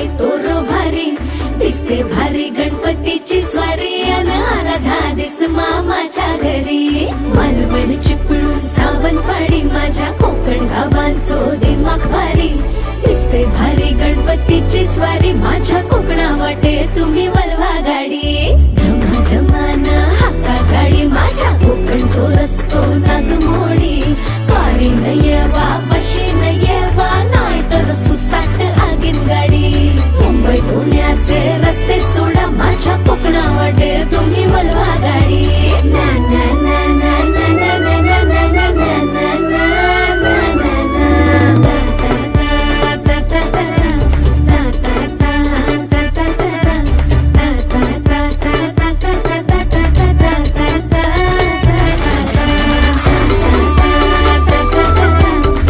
बाई तोरो भारी दिसते भारी गणपतीची स्वारी अन आला धादिस मामाच्या घरी मालवण चिपळूण सावंतवाडी माझ्या कोकण गावांचो दिमाग भारी दिसते भारी गणपतीची स्वारी